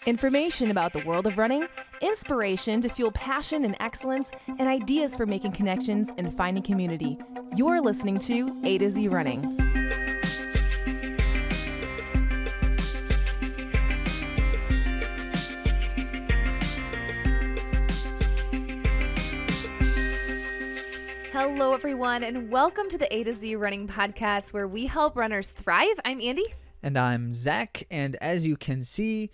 Information about the world of running, inspiration to fuel passion and excellence, and ideas for making connections and finding community. You're listening to AtoZrunning. Hello, everyone, and welcome to the AtoZrunning Podcast, where we help runners thrive. I'm Andi. And I'm Zach, and as you can see,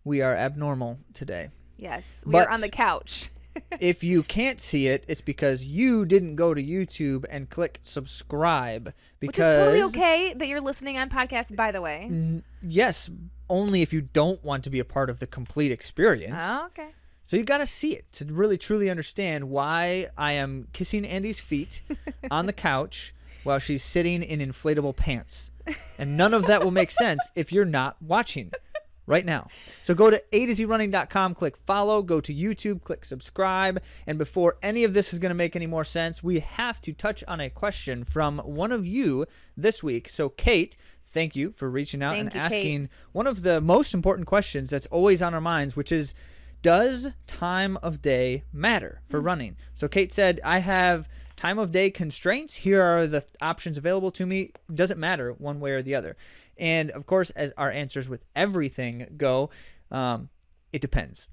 we are abnormal today. Yes, we are on the couch. If you can't see it, it's because you didn't go to YouTube and click subscribe. Which is totally okay that you're listening on podcast, by the way. Yes, only if you don't want to be a part of the complete experience. Oh, okay. So you got to see it to really, truly understand why I am kissing Andi's feet on the couch while she's sitting in inflatable pants. And none of that will make sense if you're not watching right now. So go to AtoZrunning.com, click follow, go to YouTube, click subscribe. And before any of this is going to make any more sense, we have to touch on a question from one of you this week. So Kate, thank you for reaching out and asking Kate, one of the most important questions that's always on our minds, which is, does time of day matter for running? So Kate said, I have time of day constraints. Here are the options available to me. Doesn't matter one way or the other. And of course, as our answers with everything go, it depends.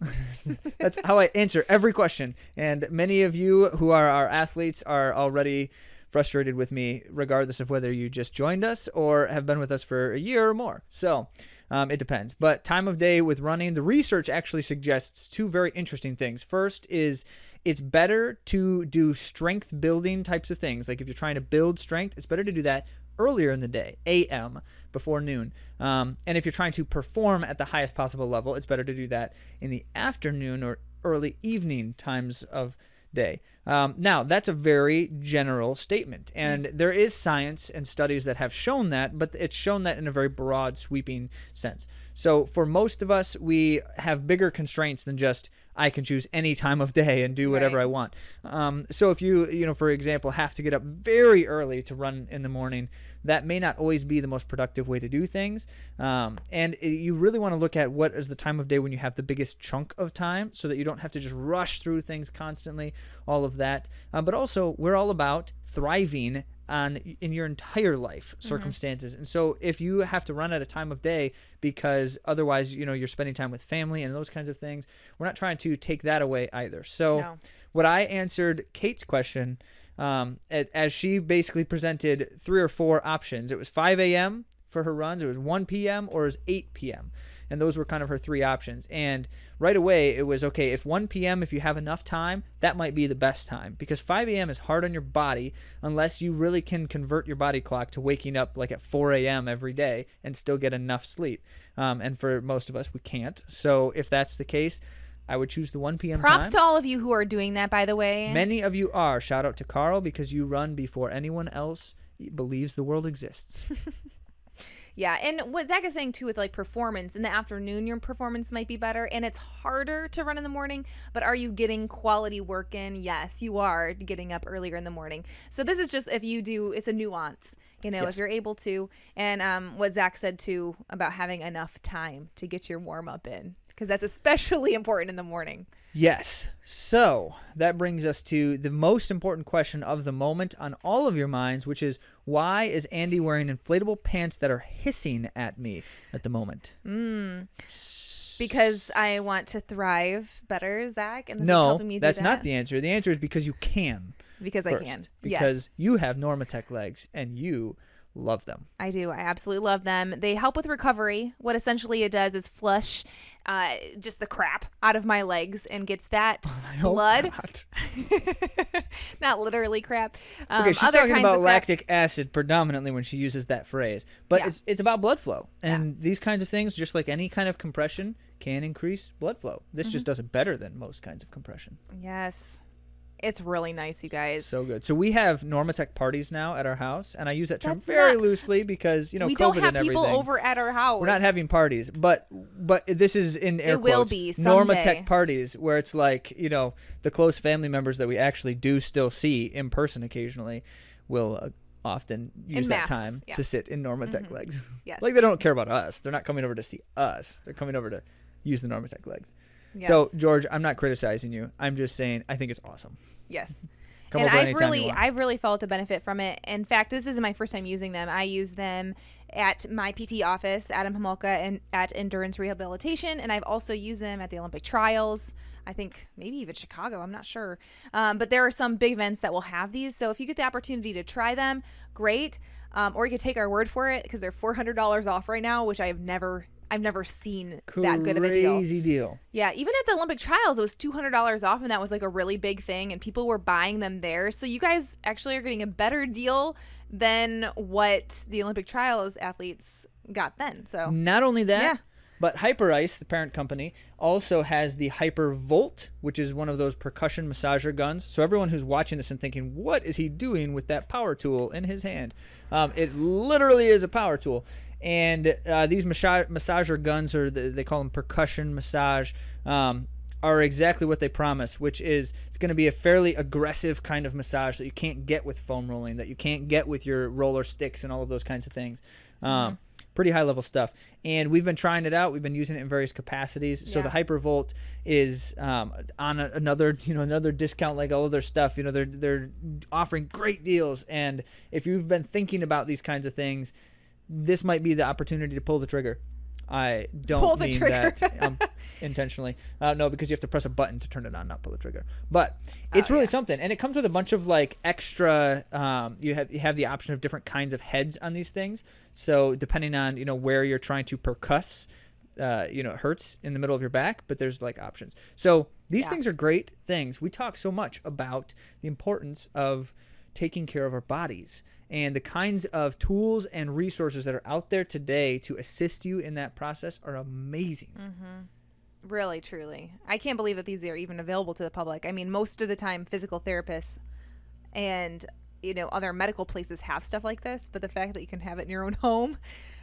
That's how I answer every question. And many of you who are our athletes are already frustrated with me, regardless of whether you just joined us or have been with us for a year or more. So it depends. But time of day with running, the research actually suggests two very interesting things. First is it's better to do strength building types of things. Like if you're trying to build strength, it's better to do that earlier in the day, a.m., before noon. And if you're trying to perform at the highest possible level, it's better to do that in the afternoon or early evening times of day. Now, that's a very general statement, and there is science and studies that have shown that, but it's shown that in a very broad, sweeping sense. So for most of us, we have bigger constraints than just I can choose any time of day and do whatever I want. So if you, for example, have to get up very early to run in the morning, that may not always be the most productive way to do things. And you really want to look at what is the time of day when you have the biggest chunk of time so that you don't have to just rush through things constantly, all of that. But also, we're all about thriving in your entire life circumstances. And so if you have to run at a time of day because otherwise, you're spending time with family and those kinds of things, we're not trying to take that away either. So what I answered Kate's question, as she basically presented 3 or 4 options. It was 5 a.m. for her runs, it was 1 p.m. or it was 8 p.m. And those were kind of her 3 options. And right away, it was, okay, if 1 p.m., if you have enough time, that might be the best time. Because 5 a.m. is hard on your body unless you really can convert your body clock to waking up like at 4 a.m. every day and still get enough sleep. And for most of us, we can't. So if that's the case, I would choose the 1 p.m. Props time. to all of you who are doing that, by the way. Many of you are. Shout out to Carl, because you run before anyone else believes the world exists. Yeah, and what Zach is saying too with like performance, in the afternoon your performance might be better, and it's harder to run in the morning, but are you getting quality work in? Yes, you are getting up earlier in the morning. So this is just if you do, it's a nuance, if you're able to. And what Zach said too about having enough time to get your warm up in, because that's especially important in the morning. Yes. So that brings us to the most important question of the moment on all of your minds, which is, why is Andi wearing inflatable pants that are hissing at me at the moment? Because I want to thrive better, Zach, and this is No, helping me do that's that. not the answer. The answer is because you can. Because first. I can. Because you have Normatec legs and you love them. I do. I absolutely love them. They help with recovery. What essentially it does is flush just the crap out of my legs and gets that blood. Not literally crap. Okay, she's talking about lactic acid predominantly when she uses that phrase. But it's about blood flow. And these kinds of things, just like any kind of compression, can increase blood flow. This just does it better than most kinds of compression. Yes. It's really nice, you guys. So good. So we have Normatec parties now at our house, and I use that term very loosely because, we COVID don't have and everything. people over at our house. We're not having parties, but this is in air quotes. It will be someday. Normatec parties, where it's like, the close family members that we actually do still see in person occasionally will often use that time to sit in Normatec legs. Yes. Like, they don't care about us. They're not coming over to see us. They're coming over to use the Normatec legs. Yes. So, George, I'm not criticizing you. I'm just saying I think it's awesome. Yes. Come And over anytime you want. I've really felt a benefit from it. In fact, this isn't my first time using them. I use them at my PT office, Adam Homolka, and at Endurance Rehabilitation, and I've also used them at the Olympic trials. I think maybe even Chicago. I'm not sure. But there are some big events that will have these. So if you get the opportunity to try them, great. Or you could take our word for it because they're $400 off right now, which I've never seen that good of a deal. Crazy deal. Yeah, even at the Olympic trials, it was $200 off, and that was like a really big thing, and people were buying them there. So you guys actually are getting a better deal than what the Olympic trials athletes got then. So Not only that, Yeah. but HyperIce, the parent company, also has the HyperVolt, which is one of those percussion massager guns. So everyone who's watching this and thinking, what is he doing with that power tool in his hand? It literally is a power tool. And these massager guns, or they call them percussion massage, are exactly what they promise, which is it's going to be a fairly aggressive kind of massage that you can't get with foam rolling, that you can't get with your roller sticks and all of those kinds of things. Pretty high level stuff. And we've been trying it out. We've been using it in various capacities. So the HyperVolt is on another discount like all of their stuff. They're offering great deals. And if you've been thinking about these kinds of things, this might be the opportunity to pull the trigger. I don't mean that intentionally. No, because you have to press a button to turn it on, not pull the trigger. But it's really something, and it comes with a bunch of like extra. You have the option of different kinds of heads on these things. So depending on where you're trying to percuss, it hurts in the middle of your back, but there's like options. So these things are great things. We talk so much about the importance of taking care of our bodies. And the kinds of tools and resources that are out there today to assist you in that process are amazing. Mm-hmm. Really, truly. I can't believe that these are even available to the public. I mean, most of the time, physical therapists and, other medical places have stuff like this. But the fact that you can have it in your own home,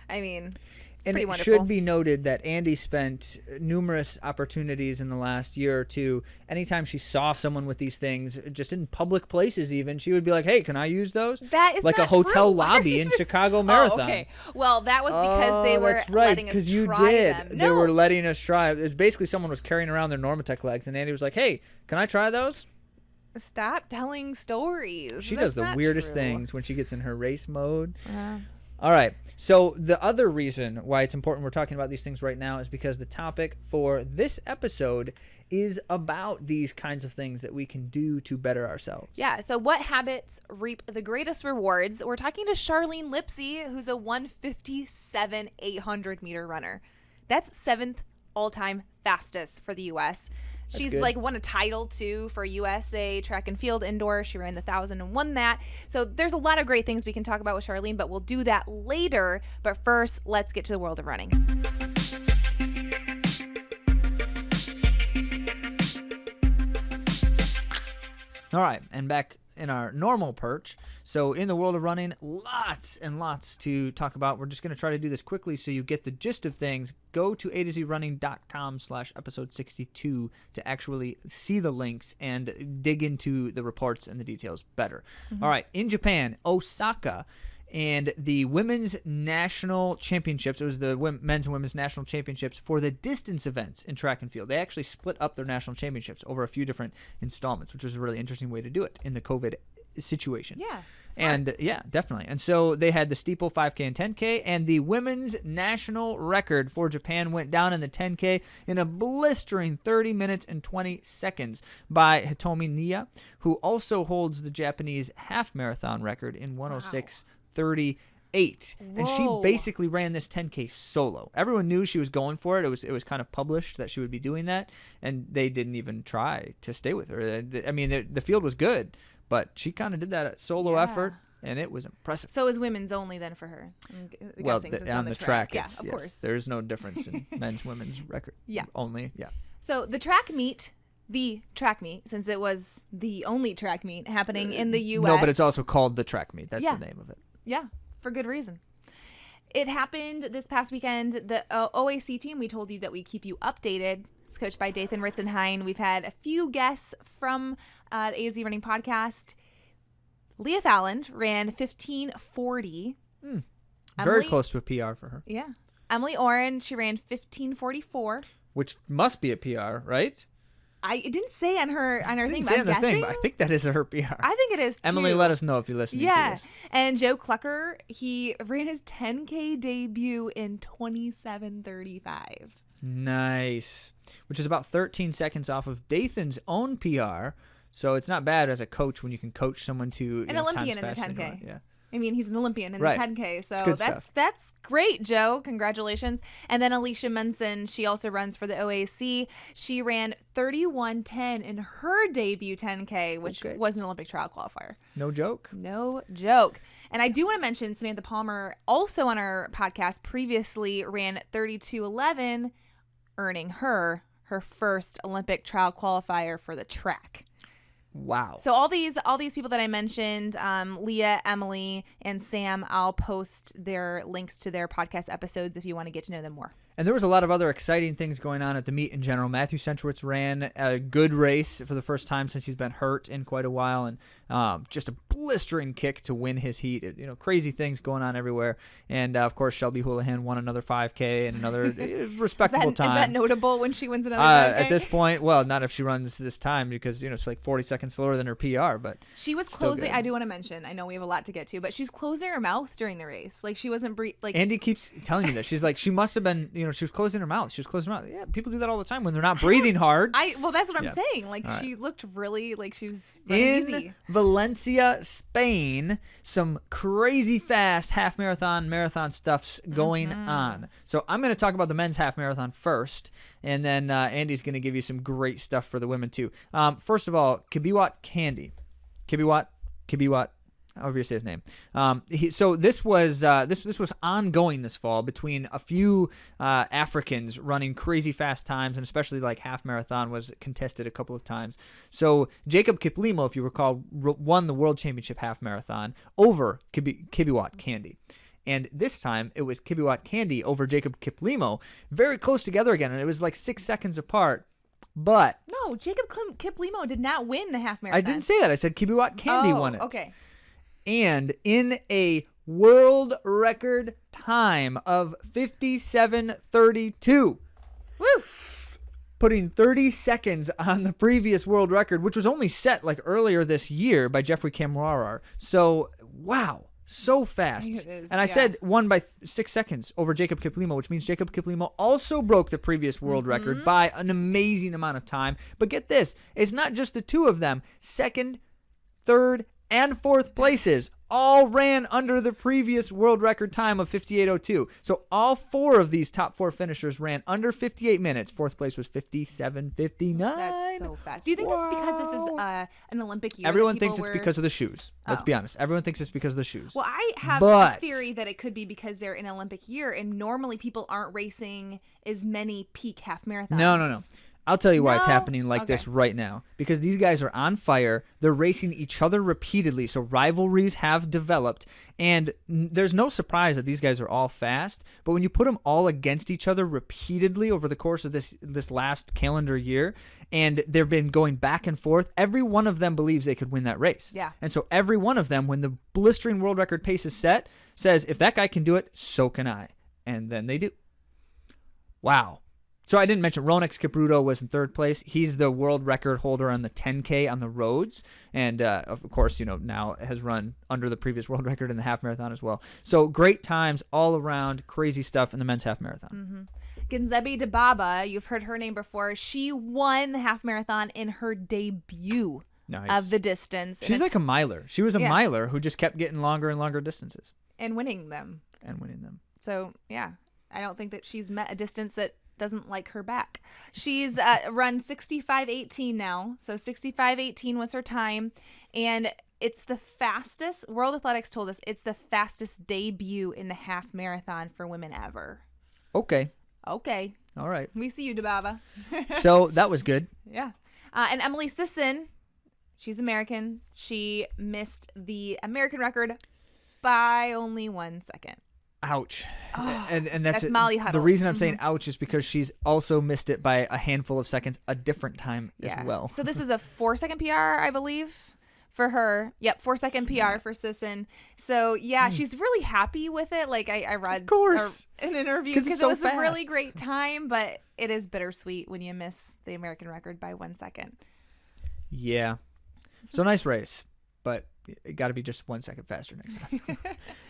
I mean, it's pretty wonderful. Should be noted that Andi spent numerous opportunities in the last year or two. Anytime she saw someone with these things, just in public places even, she would be like, hey, can I use those? That is like not a hotel true. lobby in Chicago Marathon. Oh, okay. Well, that was because they were that's right, letting us because you try did. them. They No. were letting us try. It's basically someone was carrying around their Normatec legs, and Andi was like, hey, can I try those? Stop telling stories. She That's does the not weirdest true. things when she gets in her race mode. All right. So the other reason why it's important we're talking about these things right now is because the topic for this episode is about these kinds of things that we can do to better ourselves. Yeah. So what habits reap the greatest rewards? We're talking to Charlene Lipsey, who's a 1:57 800 meter runner. That's 7th all-time fastest for the U.S. She's good. like won a title too for USA track and field indoor. She ran the 1,000 and won that. So there's a lot of great things we can talk about with Charlene, but we'll do that later. But first, let's get to the world of running. All right. And back in our normal perch. So in the world of running, lots and lots to talk about. We're just going to try to do this quickly so you get the gist of things. Go to AtoZrunning.com/episode 62 to actually see the links and dig into the reports and the details better. All right. In Japan, Osaka, and the women's national championships. It was the men's and women's national championships for the distance events in track and field. They actually split up their national championships over a few different installments, which was a really interesting way to do it in the COVID situation. Yeah. And yeah, definitely. And so they had the steeple 5K and 10K, and the women's national record for Japan went down in the 10K in a blistering 30 minutes and 20 seconds by Hitomi Nia, who also holds the Japanese half marathon record in 106:38. And she Whoa. basically ran this 10K solo. Everyone knew she was going for it. It was kind of published that she would be doing that, and they didn't even try to stay with her. I mean, the field was good, but she kind of did that solo effort, and it was impressive. So it was women's only then for her. I'm Well, guessing, since on the track, Yeah, it's, of yes, course. there's no difference in men's, women's record. Yeah. Only, yeah. So the track meet, since it was the only track meet happening in the U.S. No, but it's also called the track meet. That's the name of it. Yeah, for good reason. It happened this past weekend. The OAC team, we told you that we keep you updated. It's coached by Dathan Ritzenhein. We've had a few guests from the AtoZrunning Podcast. Leah Fallon ran 15:40. Very close to a PR for her. Yeah. Emily Oren, she ran 15:44. which must be a PR, right? It didn't say on her thing, but Say I'm on the guessing. thing, but I think that is her PR. I think it is too. Emily, let us know if you're listening to this. And Joe Clucker, he ran his 10K debut in 27:35. Nice. Which is about 13 seconds off of Dathan's own PR. So it's not bad as a coach when you can coach someone to An Olympian in the 10K. Yeah. I mean, he's an Olympian in Right. the 10K, so good that's stuff. that's great, Joe. Congratulations. And then Alicia Munson, she also runs for the OAC. She ran 31:10 in her debut 10K, which Okay. was an Olympic trial qualifier. No joke. No joke. And I do want to mention Samantha Palmer, also on our podcast, previously ran 32:11, earning her first Olympic trial qualifier for the track. Wow. So all these people that I mentioned, Leah, Emily, and Sam, I'll post their links to their podcast episodes if you want to get to know them more. And there was a lot of other exciting things going on at the meet in general. Matthew Centrowitz ran a good race for the first time since he's been hurt in quite a while, and just a blistering kick to win his heat. Crazy things going on everywhere. And, of course, Shelby Houlihan won another 5K and another respectable time. Is that notable when she wins another 5K? At this point, well, not if she runs this time because, it's like 40 seconds slower than her PR. But she was still closing. good. I do want to mention, I know we have a lot to get to, but she was closing her mouth during the race. Like, she wasn't Andy keeps telling me that. She's like, she must have been, she was closing her mouth. She was closing her mouth. Yeah, people do that all the time when they're not breathing hard. Well, that's what I'm Yeah. saying. Like, All she looked really like she was In running easy. Valencia, Spain, some crazy fast marathon stuff's going on. So I'm going to talk about the men's half marathon first, and then Andy's going to give you some great stuff for the women too. First of all, Kibiwat Candy. Kibiwat, however you say his name. So this was ongoing this fall between a few Africans running crazy fast times, and especially like half marathon was contested a couple of times. So Jacob Kiplimo, if you recall, won the world championship half marathon over Kibiwat Candy. And this time it was Kibiwat Candy over Jacob Kiplimo, very close together again, and it was like 6 seconds apart. But No, Jacob Kiplimo did not win the half marathon. I didn't say that. I said Kibiwat Candy won it. Okay. And in a world record time of 57:32, Woo! putting 30 seconds on the previous world record, which was only set like earlier this year by Jeffrey Kamwarar. So, wow, so fast. It is, and I yeah. said won by 6 seconds over Jacob Kiplimo, which means Jacob Kiplimo also broke the previous world record by an amazing amount of time. But get this, it's not just the two of them. Second, third, and fourth places all ran under the previous world record time of 58:02. So all four of these top four finishers ran under 58 minutes. Fourth place was 57:59. That's so fast. Do you think this is because this is an Olympic year? Everyone that people thinks it's were... because of the shoes. Let's be honest. Everyone thinks it's because of the shoes. Well, I have But- a theory that it could be because they're in an Olympic year, and normally people aren't racing as many peak half marathons. No. I'll tell you why it's No? happening like this Okay. right now. Because these guys are on fire. They're racing each other repeatedly. So rivalries have developed. And there's no surprise that these guys are all fast. But when you put them all against each other repeatedly over the course of this last calendar year, and they've been going back and forth, every one of them believes they could win that race. Yeah. And so every one of them, when the blistering world record pace is set, says, if that guy can do it, so can I. And then they do. Wow. So I didn't mention Ronex Kipruto was in third place. He's the world record holder on the 10K on the roads. And, of course, now has run under the previous world record in the half marathon as well. So great times all around, crazy stuff in the men's half marathon. Ginzebi Dababa, you've heard her name before. She won the half marathon in her debut Nice. of the distance. She's like a miler. She was a Yeah. miler who just kept getting longer and longer distances and winning them. and winning them. So, yeah, I don't think that she's met a distance that doesn't like her back. She's run 65:18 now. So 65:18 was her time. And it's the fastest, World Athletics told us, it's the fastest debut in the half marathon for women ever. Okay. Okay. All right. We see you, Dababa. So that was good. Yeah. And Emily Sisson, she's American. She missed the American record by only 1 second. Ouch. And that's that's Molly The Huddles. reason I'm saying ouch is because she's also missed it by a handful of seconds a different time as well. So this is a 4-second PR, I believe, for her. Yep, 4-second PR for Sisson. So yeah, she's really happy with it. Like I read Of course. an interview because so it was a really fast. great time, but it is bittersweet when you miss the American record by 1 second. Yeah. So nice race, but it got to be just 1 second faster next time.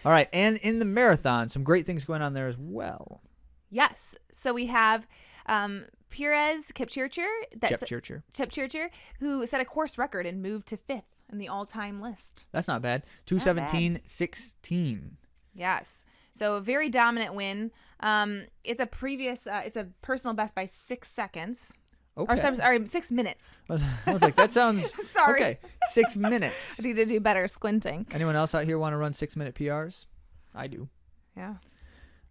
All right, and in the marathon, some great things going on there as well. Yes. So we have Perez Kipchirchir, who set a course record and moved to 5th in the all-time list. That's not bad. 2:17.16. Yes. So a very dominant win. It's a personal best by 6 seconds. Okay. Or sorry, 6 minutes. I was like, that sounds Sorry. okay. 6 minutes. I need to do better squinting. Anyone else out here want to run 6-minute PRs? I do. Yeah.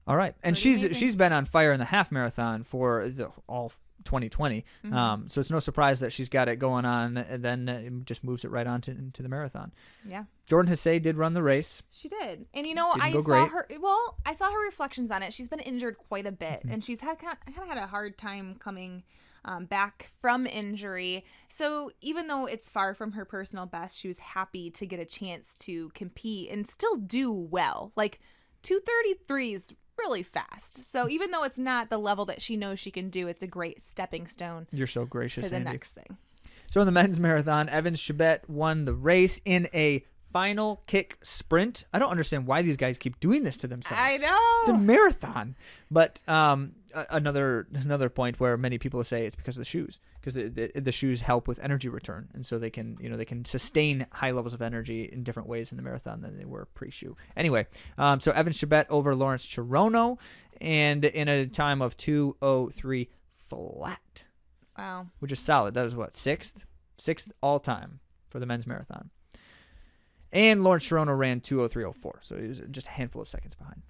All right, and Pretty amazing. she's been on fire in the half marathon for all 2020. So it's no surprise that she's got it going on, and then it just moves it right on into the marathon. Yeah. Jordan Hasay did run the race. She did. And I go saw great. I saw her reflections on it. She's been injured quite a bit, and she's kind of had a hard time coming back from injury. So even though it's far from her personal best, she was happy to get a chance to compete and still do well. Like 2:33 is really fast. So even though it's not the level that she knows she can do, it's a great stepping stone. You're so gracious, to the Andy. next thing. So in the men's marathon, Evans Chebet won the race in a final kick sprint. I don't understand why these guys keep doing this to themselves. I know. It's a marathon. But another point where many people say it's because of the shoes, because the shoes help with energy return, and so they can sustain high levels of energy in different ways in the marathon than they were pre-shoe. Anyway, so Evans Chebet over Lawrence Chirono, and in a time of 2:03 flat. Wow. Which is solid. That was what, sixth all time for the men's marathon. And Lawrence Chirono ran 2:03.04, so he was just a handful of seconds behind.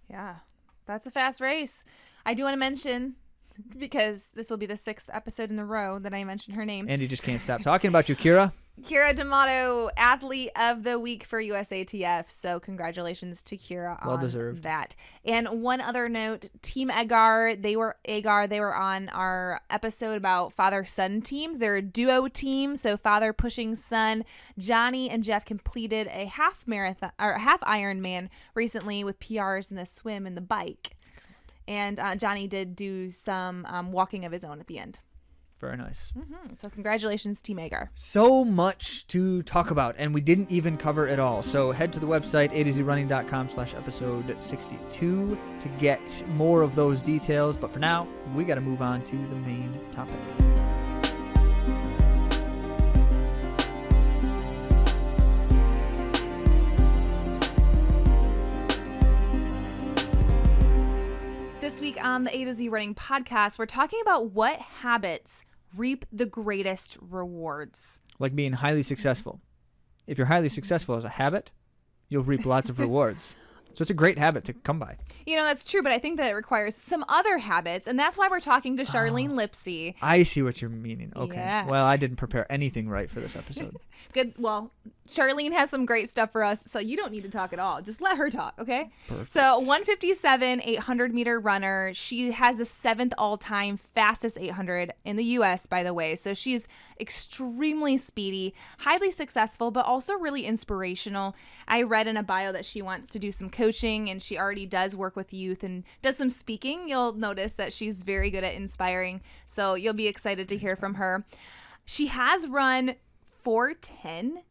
Yeah, that's a fast race. I do want to mention, because this will be the 6th episode in a row that I mentioned her name. Andy just can't stop talking about you, Kira. Kira D'Amato, Athlete of the Week for USATF. So congratulations to Kira Well on deserved. that. And one other note, Team Agar, they were on our episode about father-son teams. They're a duo team, so father pushing son. Johnny and Jeff completed a half Ironman recently with PRs in the swim and the bike. And Johnny did do some walking of his own at the end. Very nice. So congratulations, Team Agar. So much to talk about, and we didn't even cover it all. So head to the website, AtoZrunning.com/episode 62 to get more of those details. But for now, we got to move on to the main topic. This week on the AtoZrunning Podcast, we're talking about what habits reap the greatest rewards. Like being highly successful. If you're highly successful as a habit, you'll reap lots of rewards. So it's a great habit to come by. That's true, but I think that it requires some other habits, and that's why we're talking to Charlene Lipsey. I see what you're meaning. Okay. Yeah. Well, I didn't prepare anything right for this episode. Good. Well, Charlene has some great stuff for us, so you don't need to talk at all. Just let her talk, okay? Perfect. So 157 800-meter runner. She has the 7th all-time fastest 800 in the U.S., by the way. So she's extremely speedy, highly successful, but also really inspirational. I read in a bio that she wants to do some coaching, and she already does work with youth and does some speaking. You'll notice that she's very good at inspiring, so you'll be excited to hear from her. She has run 4:10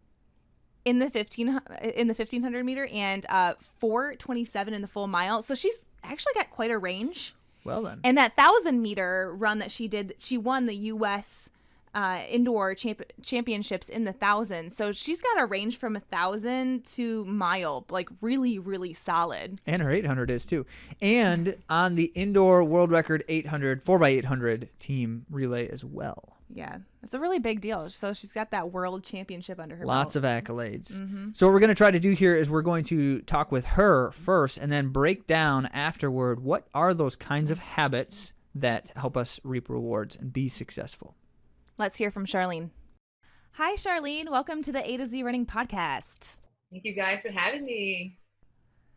in the 1500 meter and 4:27 in the full mile. So she's actually got quite a range. Well then. And that 1,000-meter run that she did, she won the U.S. Indoor championships in the 1,000. So she's got a range from 1,000 to mile, like really, really solid. And her 800 is too. And on the indoor world record 800, 4x800 team relay as well. Yeah, it's a really big deal. So she's got that world championship under her Lots belt. of accolades. So what we're going to try to do here is we're going to talk with her first and then break down afterward what are those kinds of habits that help us reap rewards and be successful. Let's hear from Charlene. Hi, Charlene. Welcome to the AtoZrunning Podcast. Thank you guys for having me.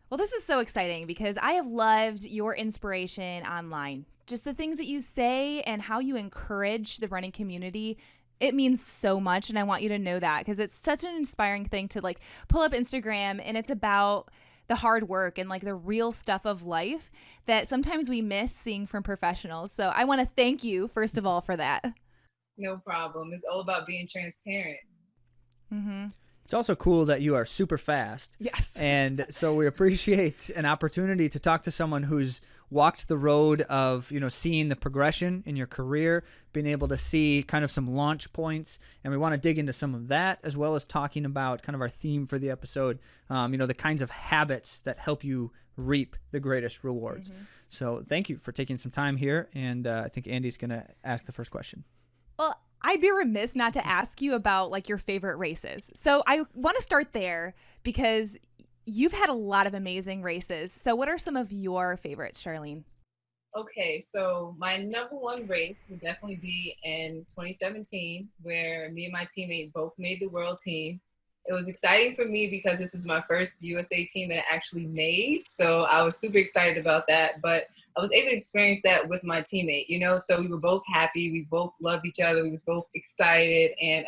Well, this is so exciting because I have loved your inspiration online. Just the things that you say and how you encourage the running community It means so much, and I want you to know that because it's such an inspiring thing to like pull up Instagram, and it's about the hard work and like the real stuff of life that sometimes we miss seeing from professionals. So I want to thank you, first of all, for that. No problem. It's all about being transparent. Mm-hmm. It's also cool that you are super fast. Yes. And so we appreciate an opportunity to talk to someone who's walked the road of, seeing the progression in your career, being able to see kind of some launch points. And we want to dig into some of that, as well as talking about kind of our theme for the episode, the kinds of habits that help you reap the greatest rewards. Mm-hmm. So thank you for taking some time here. And I think Andi's going to ask the first question. Well, I'd be remiss not to ask you about like your favorite races. So I want to start there because you've had a lot of amazing races. So what are some of your favorites, Charlene? Okay, so my number one race would definitely be in 2017, where me and my teammate both made the world team. It was exciting for me because this is my first USA team that I actually made. So I was super excited about that. But I was able to experience that with my teammate, so we were both happy. We both loved each other. We was both excited. And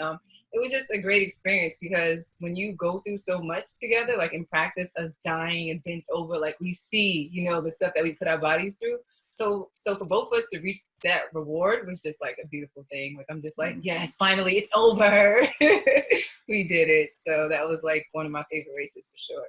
it was just a great experience because when you go through so much together, like in practice, us dying and bent over, like we see, the stuff that we put our bodies through. So for both of us to reach that reward was just like a beautiful thing. Like, I'm just like, yes, finally, it's over. We did it. So that was like one of my favorite races for sure.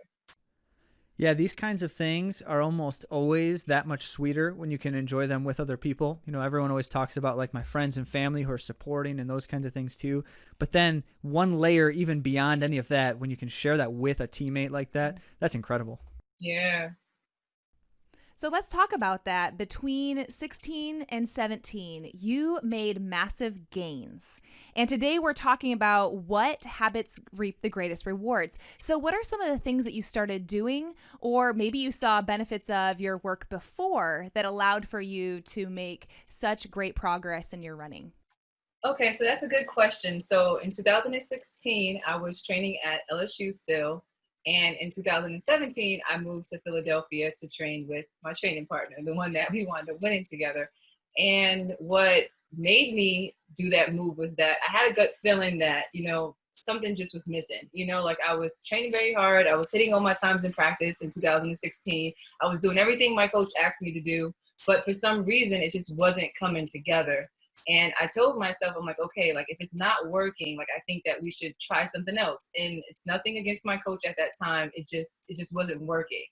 Yeah, these kinds of things are almost always that much sweeter when you can enjoy them with other people. Everyone always talks about like my friends and family who are supporting and those kinds of things too. But then one layer even beyond any of that, when you can share that with a teammate like that, that's incredible. Yeah. So let's talk about that. Between 16 and 17, you made massive gains. And today we're talking about what habits reap the greatest rewards. So what are some of the things that you started doing, or maybe you saw benefits of your work before that allowed for you to make such great progress in your running? Okay, so that's a good question. So in 2016, I was training at LSU still. And in 2017, I moved to Philadelphia to train with my training partner, the one that we wound up winning together. And what made me do that move was that I had a gut feeling that, something just was missing. Like I was training very hard. I was hitting all my times in practice in 2016. I was doing everything my coach asked me to do. But for some reason, it just wasn't coming together. And I told myself, I'm like, okay, like if it's not working, like I think that we should try something else. And it's nothing against my coach at that time. It just wasn't working.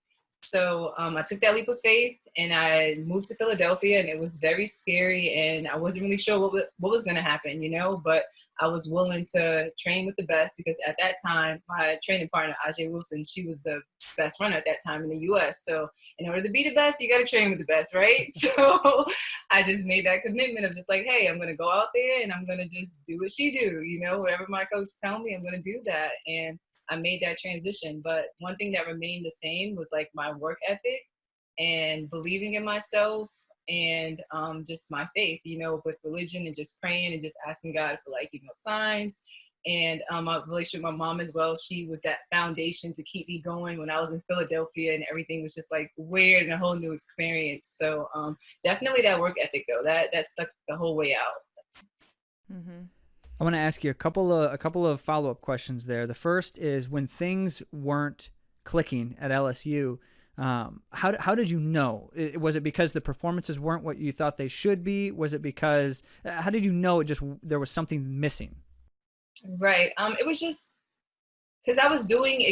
So I took that leap of faith and I moved to Philadelphia, and it was very scary and I wasn't really sure what was going to happen, but I was willing to train with the best because at that time, my training partner, Ajay Wilson, she was the best runner at that time in the U.S. So in order to be the best, you got to train with the best, right? So I just made that commitment of just like, hey, I'm going to go out there and I'm going to just do what she do, whatever my coach tell me, I'm going to do that. And I made that transition. But one thing that remained the same was like my work ethic and believing in myself and just my faith, with religion and just praying and just asking God for like, signs. And my relationship with my mom as well, she was that foundation to keep me going when I was in Philadelphia and everything was just like weird and a whole new experience. So definitely that work ethic though, that stuck the whole way out. Mm-hmm. I want to ask you a couple of follow-up questions there. The first is, when things weren't clicking at LSU, how did you know? Was it because the performances weren't what you thought they should be? Was it because, how did you know there was something missing? Right. It was just because I was doing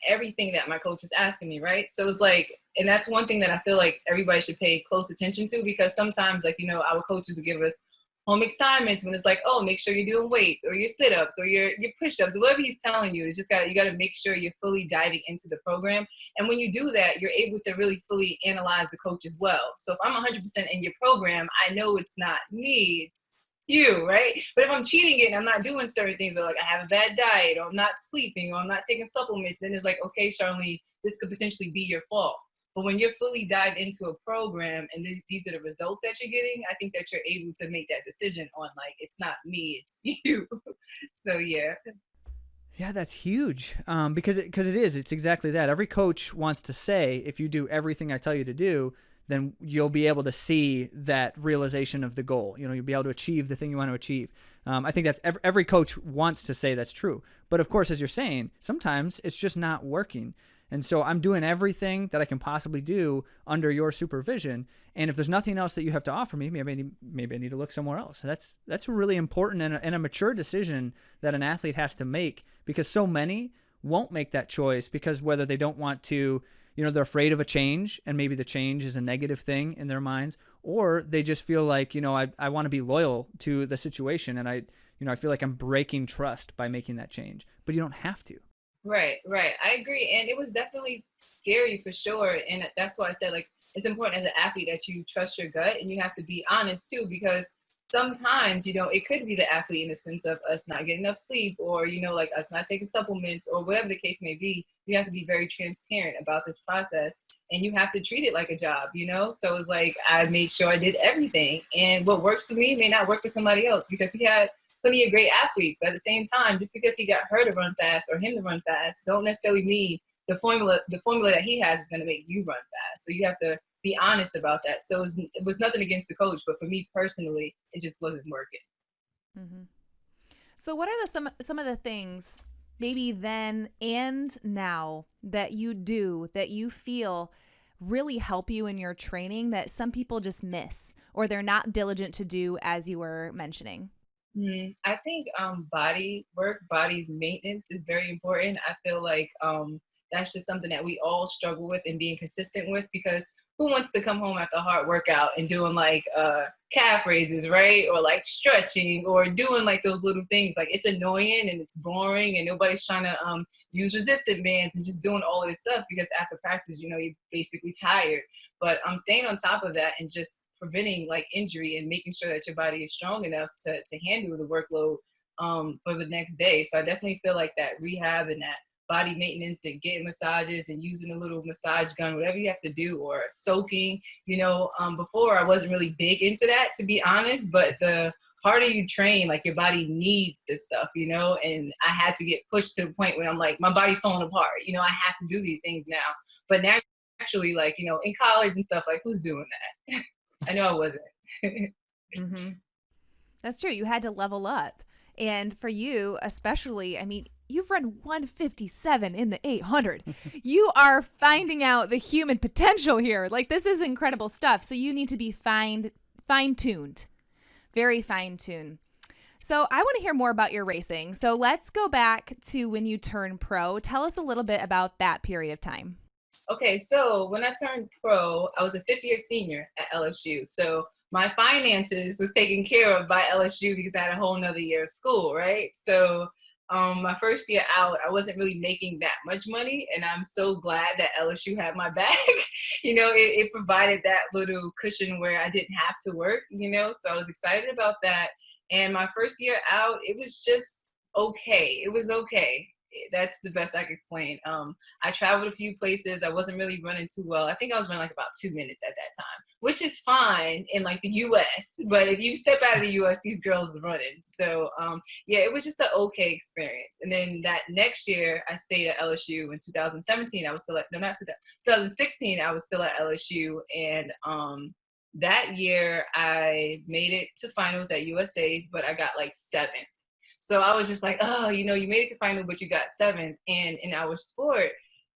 everything that my coach was asking me, right? So it's like, and that's one thing that I feel like everybody should pay close attention to, because sometimes like, our coaches will give us home assignments when it's like, oh, make sure you're doing weights or your sit-ups or your push-ups, whatever he's telling you. It's just you got to make sure you're fully diving into the program. And when you do that, you're able to really fully analyze the coach as well. So if I'm 100% in your program, I know it's not me, it's you, right? But if I'm cheating it and I'm not doing certain things, or like I have a bad diet, or I'm not sleeping, or I'm not taking supplements, then it's like, okay, Charlene, this could potentially be your fault. But when you're fully dived into a program and these are the results that you're getting, I think that you're able to make that decision on like, it's not me, it's you. So yeah. Yeah, that's huge. Because it's exactly that. Every coach wants to say, if you do everything I tell you to do, then you'll be able to see that realization of the goal. You know, you'll be able to achieve the thing you want to achieve. I think that's every coach wants to say that's true. But of course, as you're saying, sometimes it's just not working. And so I'm doing everything that I can possibly do under your supervision. And if there's nothing else that you have to offer me, maybe I need to look somewhere else. That's a really important and a mature decision that an athlete has to make, because so many won't make that choice because whether they don't want to, you know, they're afraid of a change and maybe the change is a negative thing in their minds, or they just feel like, you know, I want to be loyal to the situation and I feel like I'm breaking trust by making that change, but you don't have to. Right. I agree. And it was definitely scary for sure. And that's why I said, like, it's important as an athlete that you trust your gut and you have to be honest too, because sometimes, you know, it could be the athlete in the sense of us not getting enough sleep or, you know, like us not taking supplements or whatever the case may be. You have to be very transparent about this process and you have to treat it like a job, you know? So it's like, I made sure I did everything, and what works for me may not work for somebody else, because he had plenty of great athletes, but at the same time, just because he got her to run fast or him to run fast don't necessarily mean the formula that he has is going to make you run fast. So you have to be honest about that. So it was nothing against the coach, but for me personally, it just wasn't working. Mm-hmm. So what are some of the things maybe then and now that you do that you feel really help you in your training that some people just miss or they're not diligent to do, as you were mentioning? I think body work, body maintenance is very important. I feel like that's just something that we all struggle with and being consistent with, because who wants to come home after a hard workout and doing like calf raises, right? Or like stretching or doing like those little things. Like, it's annoying and it's boring and nobody's trying to use resistant bands and just doing all of this stuff, because after practice, you know, you're basically tired. But I'm staying on top of that and just preventing like injury and making sure that your body is strong enough to handle the workload for the next day. So I definitely feel like that rehab and that body maintenance and getting massages and using a little massage gun, whatever you have to do, or soaking, you know, before I wasn't really big into that, to be honest, but the harder you train, like, your body needs this stuff, you know, and I had to get pushed to the point where I'm like, my body's falling apart, you know, I have to do these things now. But naturally, like, you know, in college and stuff, like, who's doing that? I know I wasn't. Mm-hmm. That's true. You had to level up. And for you, especially, I mean, you've run 157 in the 800. You are finding out the human potential here. Like, this is incredible stuff. So you need to be fine-tuned, very fine-tuned. So I want to hear more about your racing. So let's go back to when you turned pro. Tell us a little bit about that period of time. Okay, so when I turned pro, I was a fifth-year senior at LSU. So my finances was taken care of by LSU because I had a whole nother year of school, right? So my first year out, I wasn't really making that much money, and I'm so glad that LSU had my back. You know, it provided that little cushion where I didn't have to work, you know, so I was excited about that. And my first year out, it was just okay. It was okay. That's the best I can explain. I traveled a few places. I wasn't really running too well. I think I was running like about 2 minutes at that time, which is fine in like the U.S. But if you step out of the U.S., these girls is running. So yeah, it was just an okay experience. And then that next year, I stayed at LSU. In 2017, I was still at 2016, I was still at LSU, and that year I made it to finals at USA's, but I got like 7th. So I was just like, oh, you know, you made it to final, but you got 7th. And in our sport,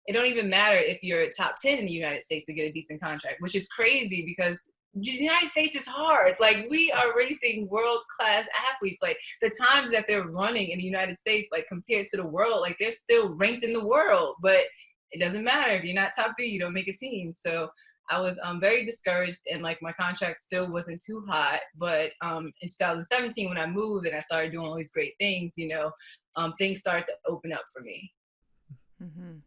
it don't even matter if you're top 10 in the United States to get a decent contract, which is crazy because the United States is hard. Like, we are racing world-class athletes. Like, the times that they're running in the United States, like, compared to the world, like, they're still ranked in the world. But it doesn't matter. If you're not top 3, you don't make a team. So I was very discouraged, and like my contract still wasn't too hot. But in 2017, when I moved and I started doing all these great things, you know, things started to open up for me. Mm-hmm.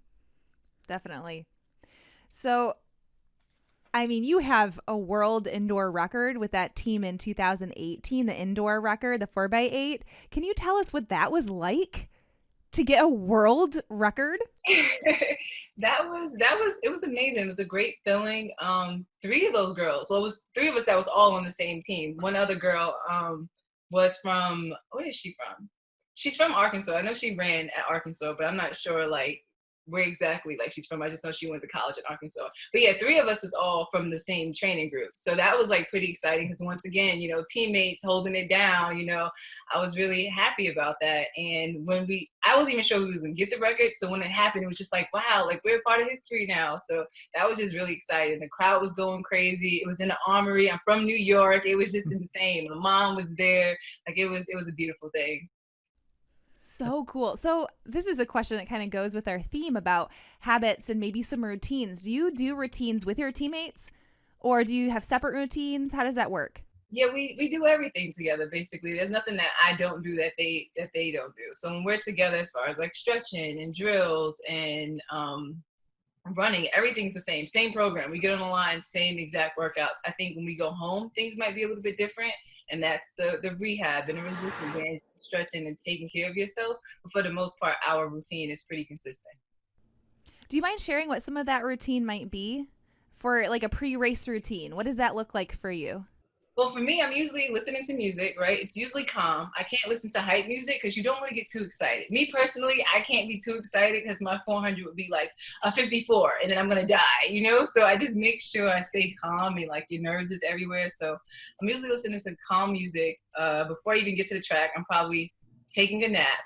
Definitely. So, I mean, you have a world indoor record with that team in 2018, the indoor record, the 4x8. Can you tell us what that was like to get a world record? It was amazing. It was a great feeling. 3 of those girls, well, it was 3 of us that was all on the same team. One other girl was from, where is she from? She's from Arkansas. I know she ran at Arkansas, but I'm not sure like where exactly like she's from. I just know she went to college in Arkansas. But yeah, 3 of us was all from the same training group. So that was like pretty exciting because once again, you know, teammates holding it down, you know, I was really happy about that. And when I wasn't even sure we was gonna get the record. So when it happened, it was just like, wow, like we're part of history now. So that was just really exciting. The crowd was going crazy. It was in the Armory. I'm from New York. It was just insane. My mom was there. Like it was a beautiful thing. So cool. So this is a question that kind of goes with our theme about habits and maybe some routines. Do you do routines with your teammates, or do you have separate routines? How does that work? Yeah, we do everything together, basically. There's nothing that I don't do that they don't do. So when we're together, as far as like stretching and drills and running, everything's the same program. We get on the line, same exact workouts. I think when we go home, things might be a little bit different, and that's the rehab and the resistance band, stretching and taking care of yourself. But for the most part, our routine is pretty consistent. Do you mind sharing what some of that routine might be for like a pre-race routine? What does that look like for you? Well, for me, I'm usually listening to music, right? It's usually calm. I can't listen to hype music because you don't want to get too excited. Me personally, I can't be too excited because my 400 would be like a 54 and then I'm going to die, you know? So I just make sure I stay calm and like your nerves is everywhere. So I'm usually listening to calm music. Before I even get to the track, I'm probably taking a nap.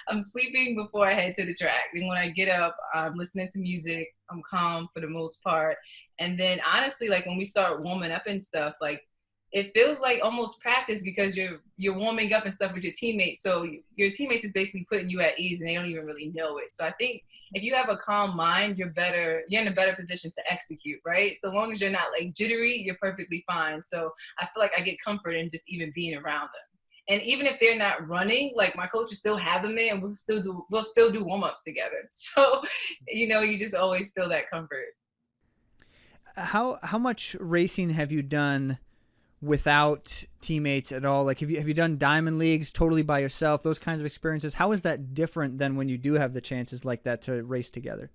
I'm sleeping before I head to the track. And when I get up, I'm listening to music. I'm calm for the most part. And then honestly, like when we start warming up and stuff, like it feels like almost practice because you're warming up and stuff with your teammates. So your teammates is basically putting you at ease and they don't even really know it. So I think if you have a calm mind, you're in a better position to execute, right? So long as you're not like jittery, you're perfectly fine. So I feel like I get comfort in just even being around them. And even if they're not running, like my coaches still have them there and we'll still do warm-ups together. So, you know, you just always feel that comfort. How much racing have you done without teammates at all? Like have you done diamond leagues totally by yourself, those kinds of experiences? How is that different than when you do have the chances like that to race together?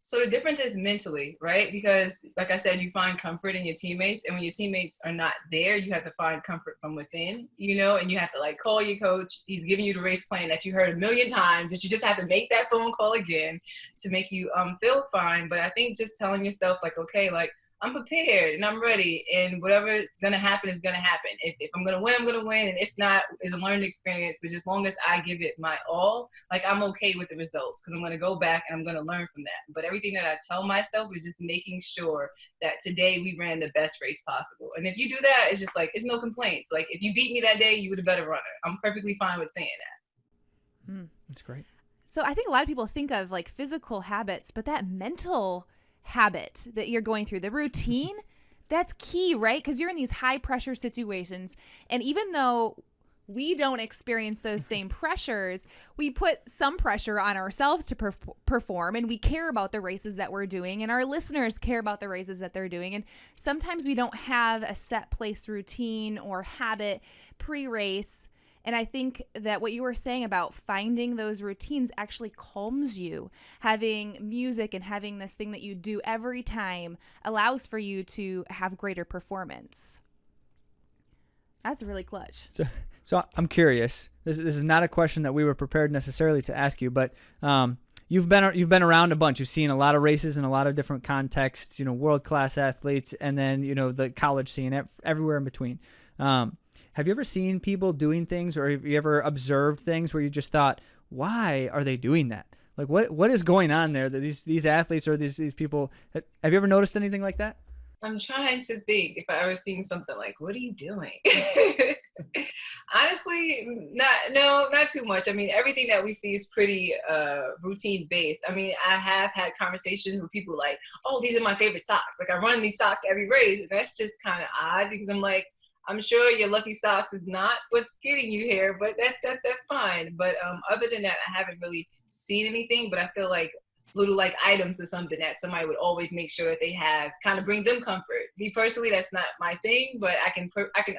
So the difference is mentally, right? Because like I said, you find comfort in your teammates, and when your teammates are not there, you have to find comfort from within, you know, and you have to like call your coach. He's giving you the race plan that you heard a million times, but you just have to make that phone call again to make you feel fine. But I think just telling yourself like, okay, like I'm prepared and I'm ready, and whatever is going to happen is going to happen. If I'm going to win, I'm going to win. And if not, it's a learning experience. But as long as I give it my all, like I'm okay with the results because I'm going to go back and I'm going to learn from that. But everything that I tell myself is just making sure that today we ran the best race possible. And if you do that, it's just like, it's no complaints. Like if you beat me that day, you were the better runner. I'm perfectly fine with saying that. That's great. So I think a lot of people think of like physical habits, but that mental habit that you're going through, the routine, that's key, right? Because you're in these high pressure situations. And even though we don't experience those same pressures, we put some pressure on ourselves to perform, and we care about the races that we're doing, and our listeners care about the races that they're doing. And sometimes we don't have a set place routine or habit pre-race. And I think that what you were saying about finding those routines actually calms you. Having music and having this thing that you do every time allows for you to have greater performance. That's really clutch. So I'm curious. This is not a question that we were prepared necessarily to ask you, but you've been around a bunch. You've seen a lot of races in a lot of different contexts. You know, world-class athletes, and then you know the college scene, everywhere in between. Have you ever seen people doing things, or have you ever observed things where you just thought, why are they doing that? Like what is going on there that these athletes or these people, have you ever noticed anything like that? I'm trying to think if I ever seen something like, what are you doing? Honestly, not too much. I mean, everything that we see is pretty routine based. I mean, I have had conversations with people like, oh, these are my favorite socks. Like I run in these socks every race. And that's just kind of odd because I'm like, I'm sure your lucky socks is not what's getting you here, but that's fine. But other than that, I haven't really seen anything, but I feel like little like items or something that somebody would always make sure that they have, kind of bring them comfort. Me personally, that's not my thing, but I can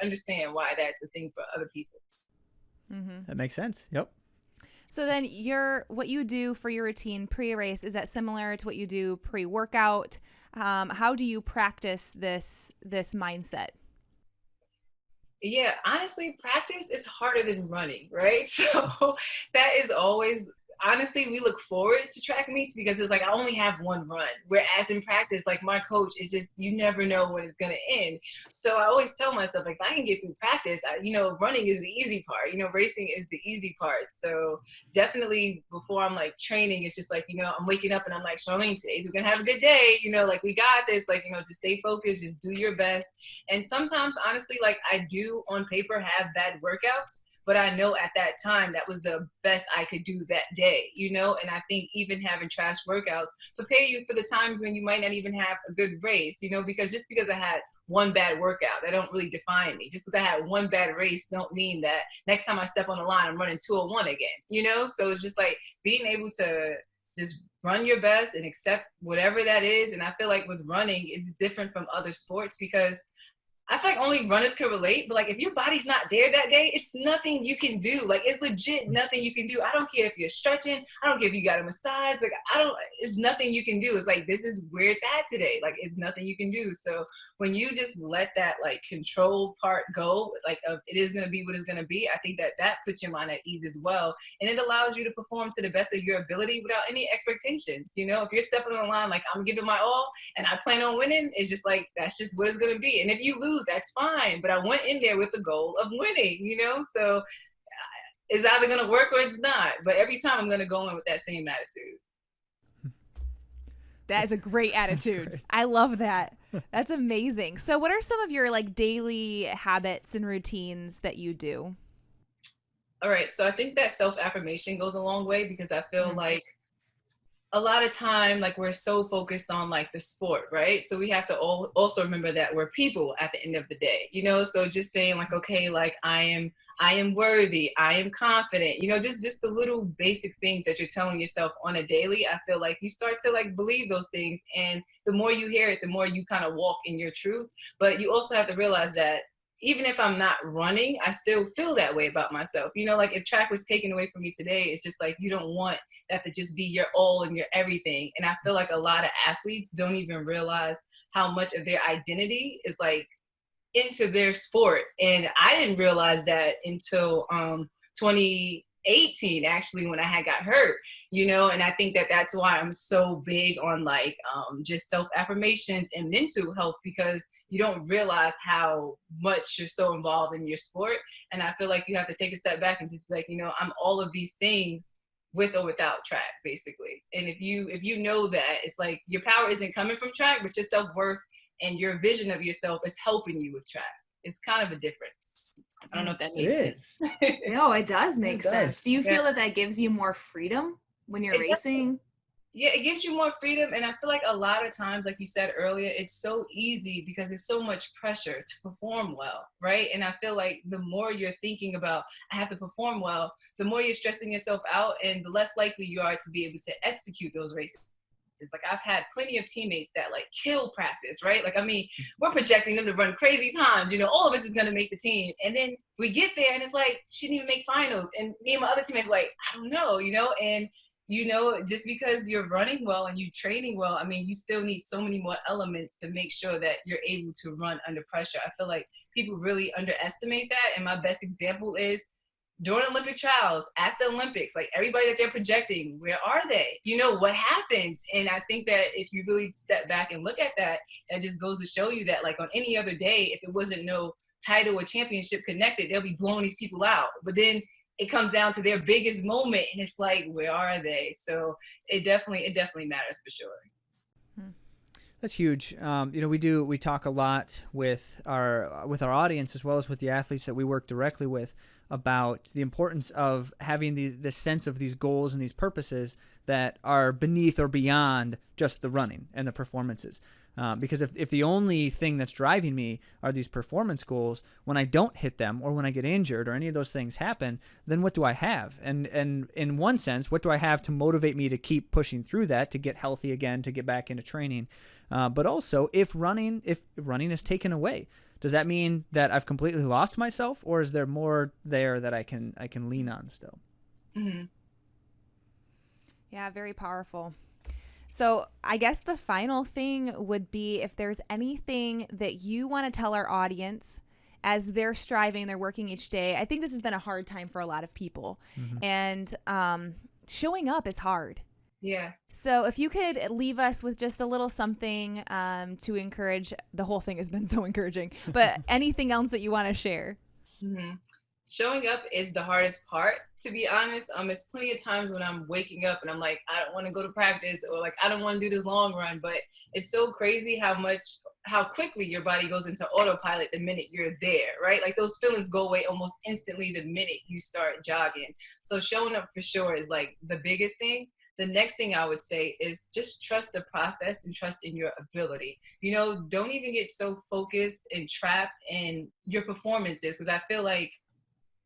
understand why that's a thing for other people. Mm-hmm. That makes sense. Yep. So then what you do for your routine pre-race, is that similar to what you do pre-workout? How do you practice this mindset? Yeah, honestly, practice is harder than running, right? So that is always, honestly, we look forward to track meets because it's like I only have one run. Whereas in practice, like my coach is just, you never know when it's gonna end. So I always tell myself, like, if I can get through practice, running is the easy part. Racing is the easy part. So definitely before I'm like training, it's just like, I'm waking up and I'm like, Charlene, today's we're gonna have a good day. Like we got this. Like, just stay focused, just do your best. And sometimes, honestly, like I do on paper have bad workouts, but I know at that time that was the best I could do that day, and I think even having trash workouts prepare you for the times when you might not even have a good race, because just because I had one bad workout, that don't really define me. Just because I had one bad race don't mean that next time I step on the line, I'm running 201 again, So it's just like being able to just run your best and accept whatever that is. And I feel like with running, it's different from other sports because I feel like only runners can relate, but like if your body's not there that day, it's nothing you can do. Like it's legit nothing you can do. I don't care if you're stretching. I don't care if you got a massage. Like it's nothing you can do. It's like, this is where it's at today. Like it's nothing you can do. So when you just let that like control part go, like it is going to be what it's going to be, I think that puts your mind at ease as well. And it allows you to perform to the best of your ability without any expectations. If you're stepping on the line, like I'm giving my all and I plan on winning, it's just like, that's just what it's going to be. And if you lose, that's fine. But I went in there with the goal of winning, so it's either going to work or it's not. But every time I'm going to go in with that same attitude. That is a great attitude. I love that. That's amazing. So what are some of your like daily habits and routines that you do? All right. So I think that self-affirmation goes a long way because I feel like a lot of time, like we're so focused on like the sport, right? So we have to also remember that we're people at the end of the day, so just saying like, okay, like I am worthy, I am confident, just the little basic things that you're telling yourself on a daily. I feel like you start to like believe those things. And the more you hear it, the more you kind of walk in your truth. But you also have to realize that even if I'm not running, I still feel that way about myself. Like if track was taken away from me today, it's just like, you don't want that to just be your all and your everything. And I feel like a lot of athletes don't even realize how much of their identity is like into their sport. And I didn't realize that until 2018, actually, when I had got hurt, and I think that that's why I'm so big on like just self-affirmations and mental health, because you don't realize how much you're so involved in your sport. And I feel like you have to take a step back and just be like, I'm all of these things with or without track, basically. And if you know that, it's like your power isn't coming from track, but your self-worth and your vision of yourself is helping you with track. It's kind of a difference. I don't know if that makes sense. No, it does make sense. Do you feel Yeah. that gives you more freedom when you're racing? Yeah, it gives you more freedom. And I feel like a lot of times, like you said earlier, it's so easy because there's so much pressure to perform well, right? And I feel like the more you're thinking about, I have to perform well, the more you're stressing yourself out and the less likely you are to be able to execute those races. It's like I've had plenty of teammates that like kill practice, right? Like, I mean, we're projecting them to run crazy times, all of us is going to make the team. And then we get there and it's like, she didn't even make finals. And me and my other teammates are like, I don't know, and just because you're running well and you're training well, I mean, you still need so many more elements to make sure that you're able to run under pressure. I feel like people really underestimate that. And my best example is during Olympic trials, at the Olympics, like everybody that they're projecting, where are they? What happens? And I think that if you really step back and look at that, it just goes to show you that like on any other day, if it wasn't no title or championship connected, they'll be blowing these people out. But then it comes down to their biggest moment and it's like, where are they? So it definitely matters for sure. That's huge. We talk a lot with our audience as well as with the athletes that we work directly with about the importance of having this sense of these goals and these purposes that are beneath or beyond just the running and the performances. Because if the only thing that's driving me are these performance goals, when I don't hit them or when I get injured or any of those things happen, then what do I have? And in one sense, what do I have to motivate me to keep pushing through that, to get healthy again, to get back into training? But also, if running is taken away, does that mean that I've completely lost myself, or is there more there that I can lean on still? Mm-hmm. Yeah, very powerful. So I guess the final thing would be if there's anything that you want to tell our audience as they're striving, they're working each day. I think this has been a hard time for a lot of people. Mm-hmm. And showing up is hard. Yeah. So if you could leave us with just a little something to encourage, the whole thing has been so encouraging, but anything else that you want to share? Mm-hmm. Showing up is the hardest part, to be honest. It's plenty of times when I'm waking up and I'm like, I don't want to go to practice, or like, I don't want to do this long run, but it's so crazy how quickly your body goes into autopilot the minute you're there, right? Like those feelings go away almost instantly the minute you start jogging. So showing up for sure is like the biggest thing. The next thing I would say is just trust the process and trust in your ability. You know, don't even get so focused and trapped in your performances, because I feel like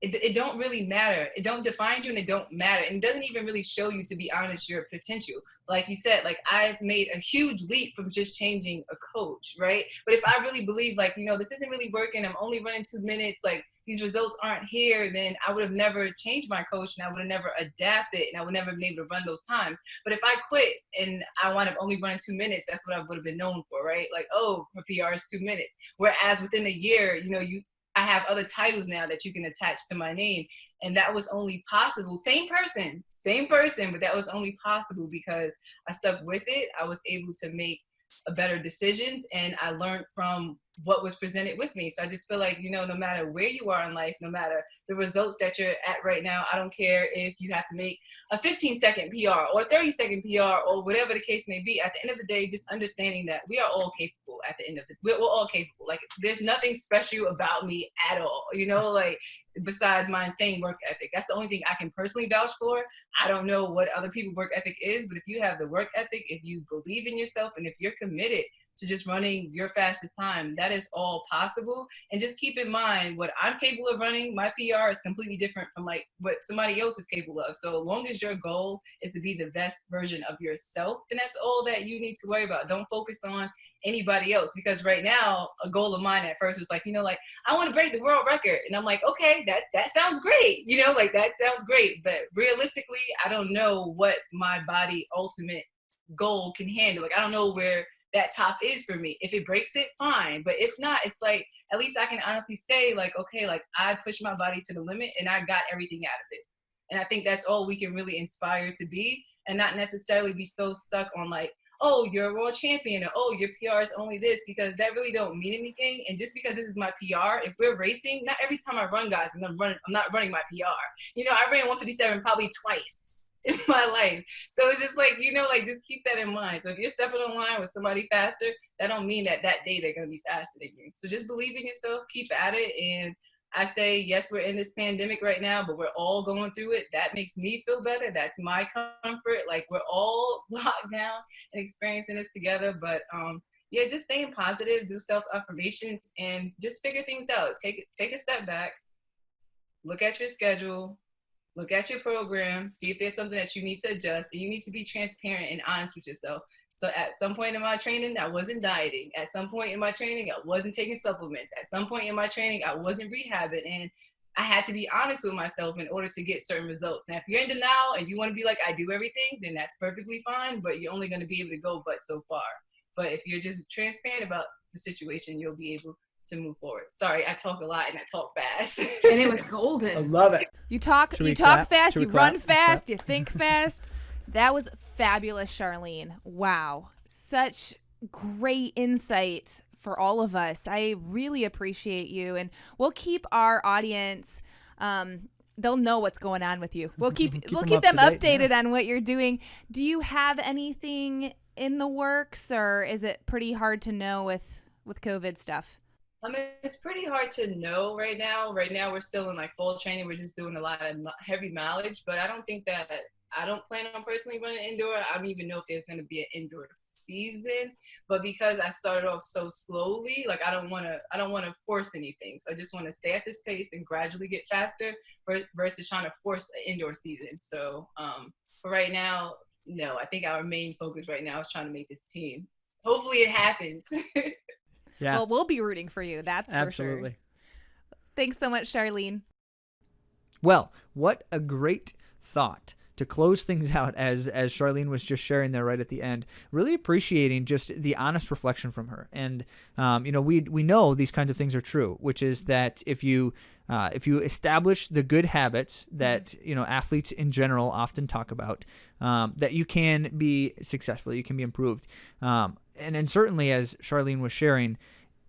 it don't really matter. It don't define you, and it don't matter. And it doesn't even really show you, to be honest, your potential. Like you said, like I've made a huge leap from just changing a coach, right? But if I really believe like, you know, this isn't really working, I'm only running 2 minutes, like these results aren't here, then I would have never changed my coach, and I would have never adapted, and I would never have been able to run those times. But if I quit and I wound up only running 2 minutes, that's what I would have been known for, right? Like, oh, her PR is 2 minutes. Whereas within a year, you know, I have other titles now that you can attach to my name. And that was only possible. Same person, but that was only possible because I stuck with it. I was able to make better decisions, and I learned from what was presented with me. So I just feel like, you know, no matter where you are in life, no matter the results that you're at right now, I don't care if you have to make a 15-second PR or a 30-second PR or whatever the case may be. At the end of the day, just understanding that we are all capable at the end of it. We're all capable. Like there's nothing special about me at all, you know, like besides my insane work ethic. That's the only thing I can personally vouch for. I don't know what other people's work ethic is, but if you have the work ethic, if you believe in yourself, and if you're committed to just running your fastest time, that is all possible. And just keep in mind what I'm capable of running, my PR is completely different from like what somebody else is capable of. So as long as your goal is to be the best version of yourself, then that's all that you need to worry about. Don't focus on anybody else, because right now a goal of mine at first was like, you know, like I want to break the world record, and I'm like, okay, that sounds great, you know, like that sounds great, but realistically I don't know what my body ultimate goal can handle. Like I don't know where that top is for me. If it breaks it, fine. But if not, it's like, at least I can honestly say like, okay, like I pushed my body to the limit and I got everything out of it. And I think that's all we can really inspire to be, and not necessarily be so stuck on like, oh, you're a world champion, or oh, your PR is only this, because that really don't mean anything. And just because this is my PR, if we're racing, not every time I run, guys, I'm not running my PR. You know, I ran 157 probably twice in my life. So it's just like, you know, like just keep that in mind. So if you're stepping on line with somebody faster, that don't mean that day they're going to be faster than you. So just believe in yourself, keep at it. And I say, yes, we're in this pandemic right now, but we're all going through it. That makes me feel better. That's my comfort. Like we're all locked down and experiencing this together. But yeah, just staying positive, do self-affirmations, and just figure things out. Take a step back, look at your schedule, look at your program, see if there's something that you need to adjust, and you need to be transparent and honest with yourself. So at some point in my training, I wasn't dieting. At some point in my training, I wasn't taking supplements. At some point in my training, I wasn't rehabbing. And I had to be honest with myself in order to get certain results. Now, if you're in denial and you want to be like, I do everything, then that's perfectly fine, but you're only going to be able to go but so far. But if you're just transparent about the situation, you'll be able to move forward. Sorry, I talk a lot and I talk fast. And it was golden. I love it. You talk fast, you run fast, you think fast. That was fabulous, Charlene. Wow. Such great insight for all of us. I really appreciate you. And we'll keep our audience, they'll know what's going on with you. We'll keep them updated on what you're doing. Do you have anything in the works, or is it pretty hard to know with COVID stuff? I mean, it's pretty hard to know right now. Right now, we're still in like full training. We're just doing a lot of heavy mileage, but I don't plan on personally running indoor. I don't even know if there's going to be an indoor season, but because I started off so slowly, like I don't want to force anything. So I just want to stay at this pace and gradually get faster versus trying to force an indoor season. So for right now, no, I think our main focus right now is trying to make this team. Hopefully it happens. Yeah. Well, we'll be rooting for you. That's absolutely. For sure. Thanks so much, Charlene. Well, what a great thought to close things out, as Charlene was just sharing there right at the end, really appreciating just the honest reflection from her. And we know these kinds of things are true, which is that if you establish the good habits that athletes in general often talk about, that you can be successful, you can be improved, and certainly as Charlene was sharing,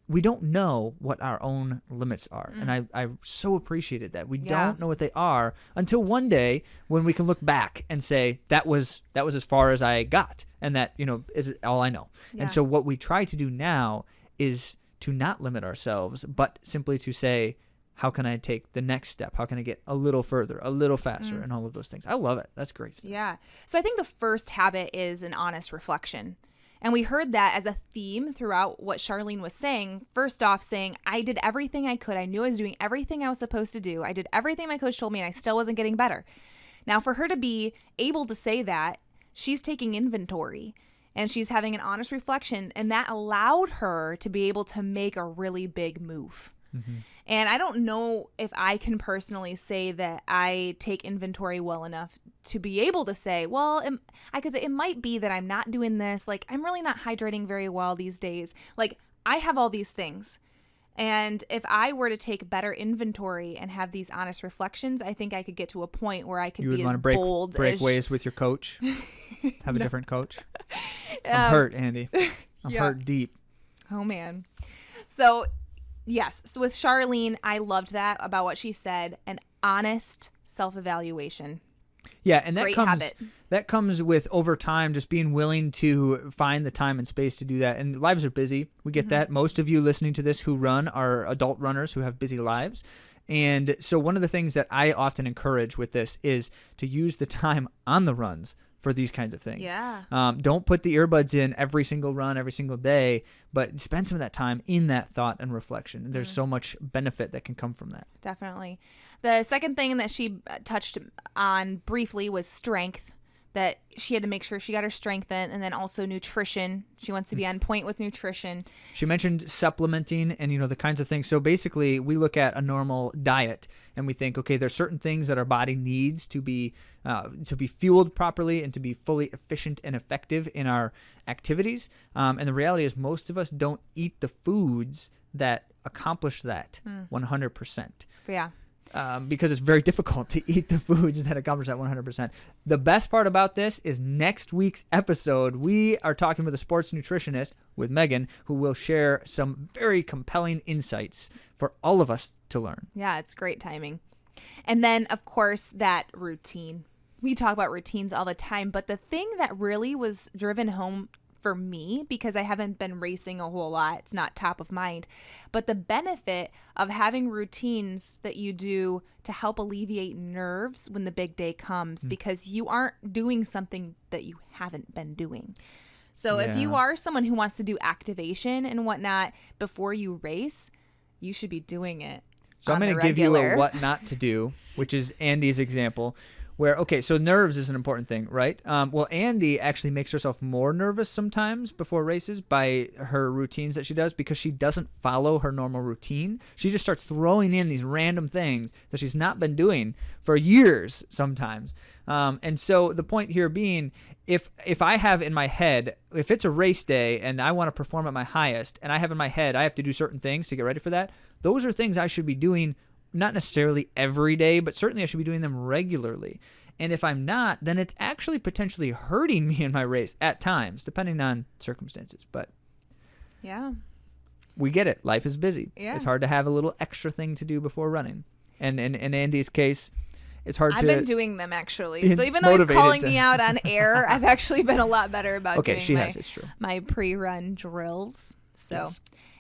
we don't know what our own limits are. And I so appreciated that. We don't know what they are until one day when we can look back and say, that was as far as I got. And that, is all I know. Yeah. And so what we try to do now is to not limit ourselves, but simply to say, how can I take the next step? How can I get a little further, a little faster, and all of those things? I love it. That's great stuff. Yeah. So I think the first habit is an honest reflection. And we heard that as a theme throughout what Charlene was saying. First off, saying, I did everything I could. I knew I was doing everything I was supposed to do. I did everything my coach told me, and I still wasn't getting better. Now, for her to be able to say that, she's taking inventory and she's having an honest reflection, and that allowed her to be able to make a really big move. Mm-hmm. And I don't know if I can personally say that I take inventory well enough to be able to say, well, I could say it might be that I'm not doing this. Like, I'm really not hydrating very well these days. Like, I have all these things. And if I were to take better inventory and have these honest reflections, I think I could get to a point where I could be as bold. Break ways with your coach. Have a different coach. I'm hurt, Andi. I'm hurt deep. Oh, man. So, yes. So with Charlene, I loved that about what she said, an honest self-evaluation. Yeah, and that comes with over time just being willing to find the time and space to do that. And lives are busy. We get that. Most of you listening to this who run are adult runners who have busy lives. And so one of the things that I often encourage with this is to use the time on the runs for these kinds of things. Yeah. Don't put the earbuds in every single run, every single day, but spend some of that time in that thought and reflection. And there's so much benefit that can come from that. Definitely. The second thing that she touched on briefly was strength, that she had to make sure she got her strength in, and then also nutrition. She wants to be on point with nutrition. She mentioned supplementing and, the kinds of things. So basically, we look at a normal diet and we think, okay, there's certain things that our body needs to be fueled properly and to be fully efficient and effective in our activities. And the reality is most of us don't eat the foods that accomplish that 100%. Yeah. Because it's very difficult to eat the foods that accomplish that 100%. The best part about this is next week's episode, we are talking with a sports nutritionist, with Megan, who will share some very compelling insights for all of us to learn. Yeah, it's great timing. And then, of course, that routine. We talk about routines all the time, but the thing that really was driven home for me, because I haven't been racing a whole lot, it's not top of mind, but the benefit of having routines that you do to help alleviate nerves when the big day comes, because you aren't doing something that you haven't been doing. So if you are someone who wants to do activation and whatnot before you race, you should be doing it. So I'm going to give you a what not to do, which is Andi's example. Where, okay, so nerves is an important thing, right? Well, Andi actually makes herself more nervous sometimes before races by her routines that she does, because she doesn't follow her normal routine. She just starts throwing in these random things that she's not been doing for years sometimes. And so the point here being, if I have in my head, if it's a race day and I want to perform at my highest, and I have in my head I have to do certain things to get ready for that, those are things I should be doing not necessarily every day, but certainly I should be doing them regularly. And if I'm not, then it's actually potentially hurting me in my race at times, depending on circumstances. But yeah, we get it. Life is busy. Yeah. It's hard to have a little extra thing to do before running. And in Andi's case, it's hard I've to... been doing them, actually. So even though he's calling me out on air, I've actually been a lot better about doing it's true. my pre-run drills. So...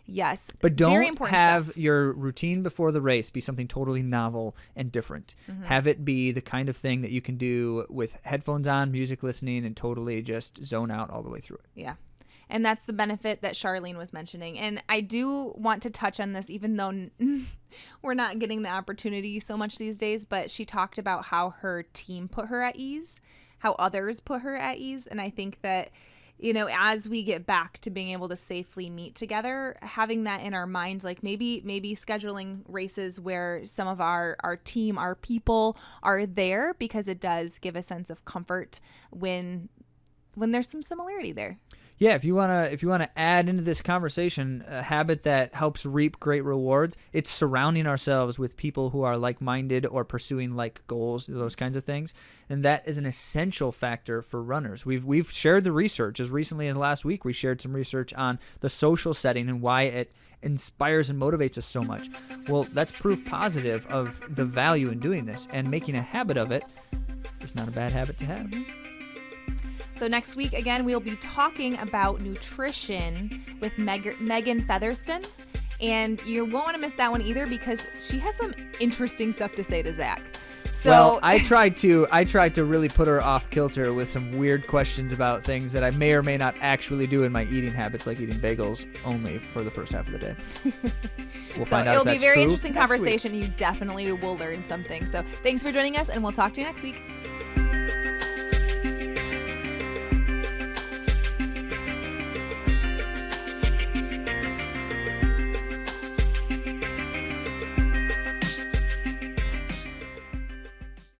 Yes. But Very don't have your routine before the race be something totally novel and different. Have it be the kind of thing that you can do with headphones on, music listening, and totally just zone out all the way through it. Yeah. And that's the benefit that Charlene was mentioning. And I do want to touch on this, even though we're not getting the opportunity so much these days, but she talked about how her team put her at ease, how others put her at ease. And I think that as we get back to being able to safely meet together, having that in our minds, like maybe scheduling races where some of our team, our people are there, because it does give a sense of comfort when there's some similarity there. Yeah, if you wanna add into this conversation a habit that helps reap great rewards, it's surrounding ourselves with people who are like-minded or pursuing like goals, those kinds of things, and that is an essential factor for runners. We've shared the research as recently as last week. We shared some research on the social setting and why it inspires and motivates us so much. Well, that's proof positive of the value in doing this, and making a habit of it is not a bad habit to have. So next week, again, we'll be talking about nutrition with Megan Featherston. And you won't want to miss that one either, because she has some interesting stuff to say to Zach. So well, I tried to really put her off kilter with some weird questions about things that I may or may not actually do in my eating habits, like eating bagels only for the first half of the day. We'll find out it'll if be a that's very true interesting next week. conversation. You definitely will learn something. So thanks for joining us, and we'll talk to you next week.